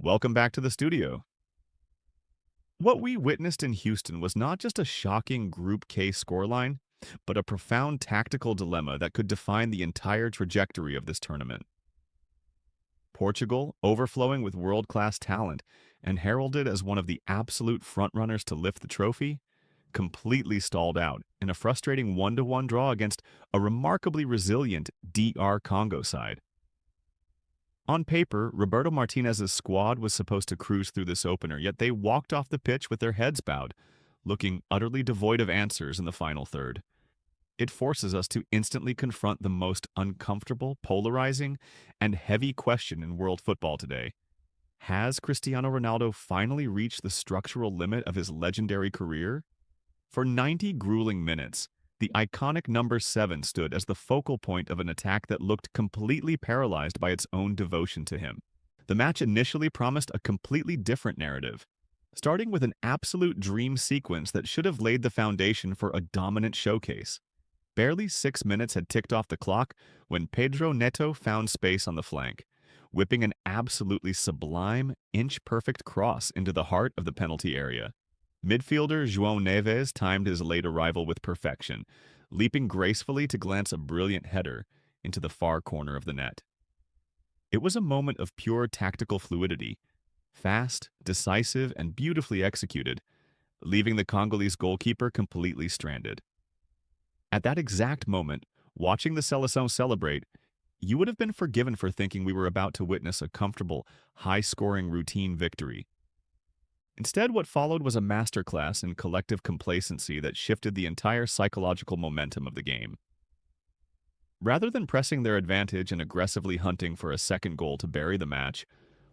Welcome back to the studio. What we witnessed in Houston was not just a shocking Group K scoreline, but a profound tactical dilemma that could define the entire trajectory of this tournament. Portugal, overflowing with world-class talent and heralded as one of the absolute frontrunners to lift the trophy, completely stalled out in a frustrating 1-1 draw against a remarkably resilient DR Congo side. On paper, Roberto Martinez's squad was supposed to cruise through this opener, yet they walked off the pitch with their heads bowed, looking utterly devoid of answers in the final third. It forces us to instantly confront the most uncomfortable, polarizing, and heavy question in world football today. Has Cristiano Ronaldo finally reached the structural limit of his legendary career? For 90 grueling minutes, the iconic number 7 stood as the focal point of an attack that looked completely paralyzed by its own devotion to him. The match initially promised a completely different narrative, starting with an absolute dream sequence that should have laid the foundation for a dominant showcase. Barely 6 minutes had ticked off the clock when Pedro Neto found space on the flank, whipping an absolutely sublime, inch-perfect cross into the heart of the penalty area. Midfielder João Neves timed his late arrival with perfection, leaping gracefully to glance a brilliant header into the far corner of the net. It was a moment of pure tactical fluidity, fast, decisive, and beautifully executed, leaving the Congolese goalkeeper completely stranded. At that exact moment, watching the Seleção celebrate, you would have been forgiven for thinking we were about to witness a comfortable, high-scoring routine victory. Instead, what followed was a masterclass in collective complacency that shifted the entire psychological momentum of the game. Rather than pressing their advantage and aggressively hunting for a second goal to bury the match,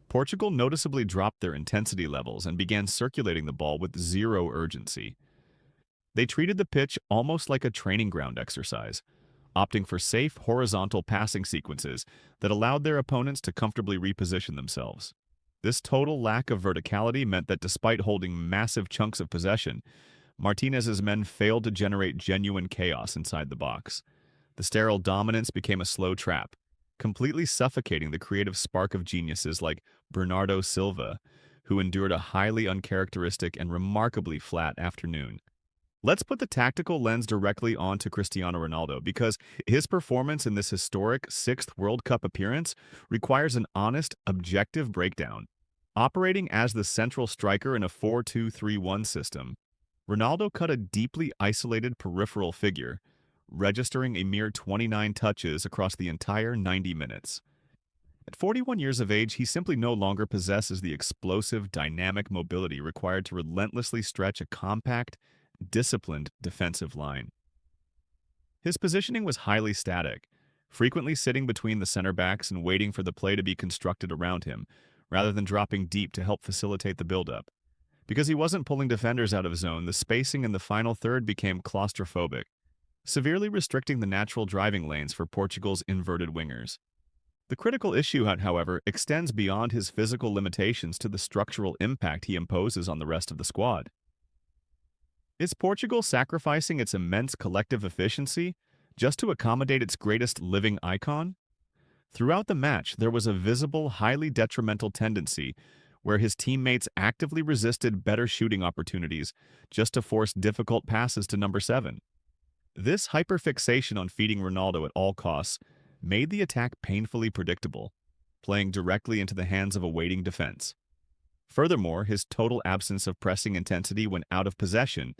Portugal noticeably dropped their intensity levels and began circulating the ball with zero urgency. They treated the pitch almost like a training ground exercise, opting for safe horizontal passing sequences that allowed their opponents to comfortably reposition themselves. This total lack of verticality meant that despite holding massive chunks of possession, Martinez's men failed to generate genuine chaos inside the box. The sterile dominance became a slow trap, completely suffocating the creative spark of geniuses like Bernardo Silva, who endured a highly uncharacteristic and remarkably flat afternoon. Let's put the tactical lens directly onto Cristiano Ronaldo because his performance in this historic sixth World Cup appearance requires an honest, objective breakdown. Operating as the central striker in a 4-2-3-1 system, Ronaldo cut a deeply isolated peripheral figure, registering a mere 29 touches across the entire 90 minutes. At 41 years of age, he simply no longer possesses the explosive, dynamic mobility required to relentlessly stretch a compact, disciplined defensive line. His positioning was highly static, frequently sitting between the center backs and waiting for the play to be constructed around him, rather than dropping deep to help facilitate the build-up. Because he wasn't pulling defenders out of zone, the spacing in the final third became claustrophobic, severely restricting the natural driving lanes for Portugal's inverted wingers. The critical issue, however, extends beyond his physical limitations to the structural impact he imposes on the rest of the squad. Is Portugal sacrificing its immense collective efficiency just to accommodate its greatest living icon? Throughout the match, there was a visible, highly detrimental tendency where his teammates actively resisted better shooting opportunities just to force difficult passes to number 7. This hyperfixation on feeding Ronaldo at all costs made the attack painfully predictable, playing directly into the hands of a waiting defense. Furthermore, his total absence of pressing intensity when out of possession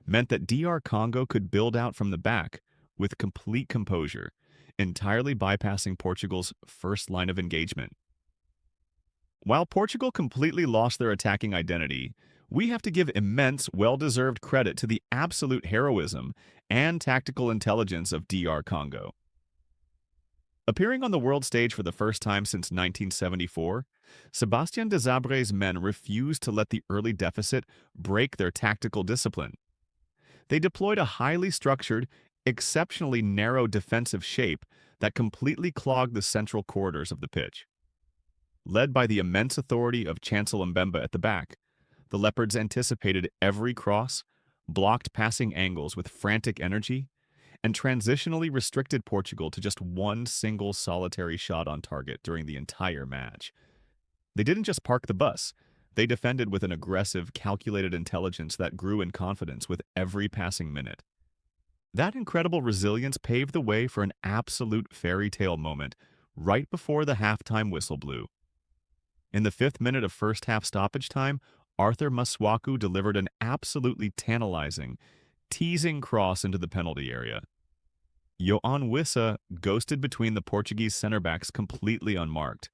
meant that DR Congo could build out from the back with complete composure, entirely bypassing Portugal's first line of engagement. While Portugal completely lost their attacking identity, we have to give immense, well-deserved credit to the absolute heroism and tactical intelligence of DR Congo. Appearing on the world stage for the first time since 1974, Sébastien Desabre's men refused to let the early deficit break their tactical discipline. They deployed a highly structured, exceptionally narrow defensive shape that completely clogged the central corridors of the pitch. Led by the immense authority of Chancel Mbemba at the back, the Leopards anticipated every cross, blocked passing angles with frantic energy, and transitionally restricted Portugal to just one single solitary shot on target during the entire match. They didn't just park the bus. They defended with an aggressive, calculated intelligence that grew in confidence with every passing minute. That incredible resilience paved the way for an absolute fairy tale moment right before the halftime whistle blew. In the 5th minute of first half stoppage time, Arthur Masuaku delivered an absolutely tantalizing, teasing cross into the penalty area. Yoan Wissa ghosted between the Portuguese center backs completely unmarked,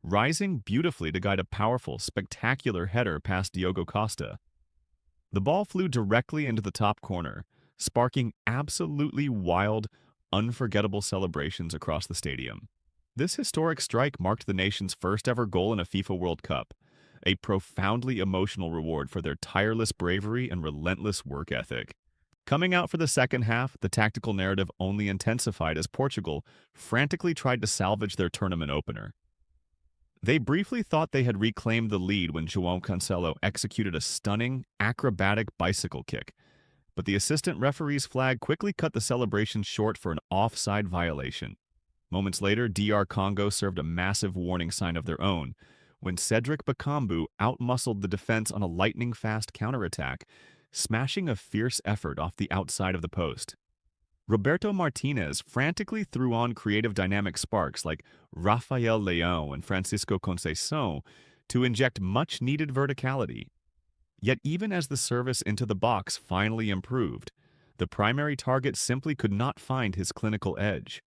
rising beautifully to guide a powerful, spectacular header past Diogo Costa. The ball flew directly into the top corner, sparking absolutely wild, unforgettable celebrations across the stadium. This historic strike marked the nation's first ever goal in a FIFA World Cup, a profoundly emotional reward for their tireless bravery and relentless work ethic. Coming out for the second half, the tactical narrative only intensified as Portugal frantically tried to salvage their tournament opener. They briefly thought they had reclaimed the lead when João Cancelo executed a stunning, acrobatic bicycle kick, but the assistant referee's flag quickly cut the celebration short for an offside violation. Moments later, DR Congo served a massive warning sign of their own when Cedric Bakambu outmuscled the defense on a lightning-fast counterattack, smashing a fierce effort off the outside of the post. Roberto Martinez frantically threw on creative dynamic sparks like Rafael Leão and Francisco Conceição to inject much-needed verticality. Yet even as the service into the box finally improved, the primary target simply could not find his clinical edge.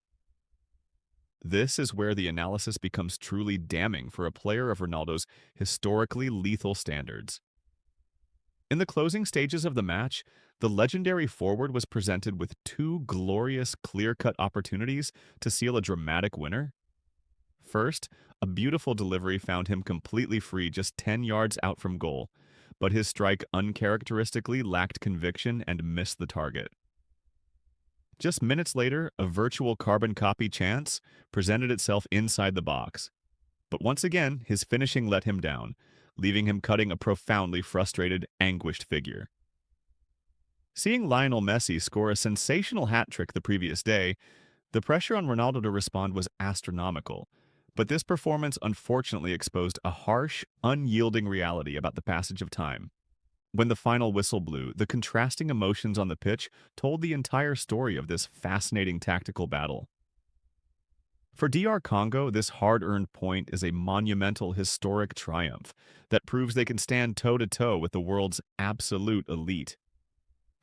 This is where the analysis becomes truly damning for a player of Ronaldo's historically lethal standards. In the closing stages of the match, the legendary forward was presented with two glorious, clear-cut opportunities to seal a dramatic winner. First, a beautiful delivery found him completely free just 10 yards out from goal, but his strike uncharacteristically lacked conviction and missed the target. Just minutes later, a virtual carbon copy chance presented itself inside the box. But once again, his finishing let him down, leaving him cutting a profoundly frustrated, anguished figure. Seeing Lionel Messi score a sensational hat-trick the previous day, the pressure on Ronaldo to respond was astronomical, but this performance unfortunately exposed a harsh, unyielding reality about the passage of time. When the final whistle blew, the contrasting emotions on the pitch told the entire story of this fascinating tactical battle. For DR Congo, this hard-earned point is a monumental historic triumph that proves they can stand toe-to-toe with the world's absolute elite.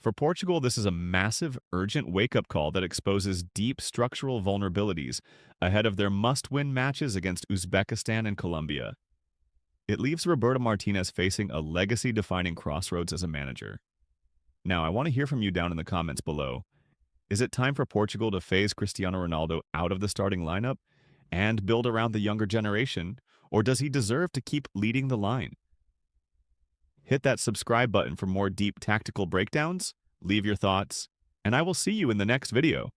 For Portugal, this is a massive, urgent wake-up call that exposes deep structural vulnerabilities ahead of their must-win matches against Uzbekistan and Colombia. It leaves Roberto Martinez facing a legacy-defining crossroads as a manager. Now, I want to hear from you down in the comments below. Is it time for Portugal to phase Cristiano Ronaldo out of the starting lineup and build around the younger generation, or does he deserve to keep leading the line? Hit that subscribe button for more deep tactical breakdowns, leave your thoughts, and I will see you in the next video.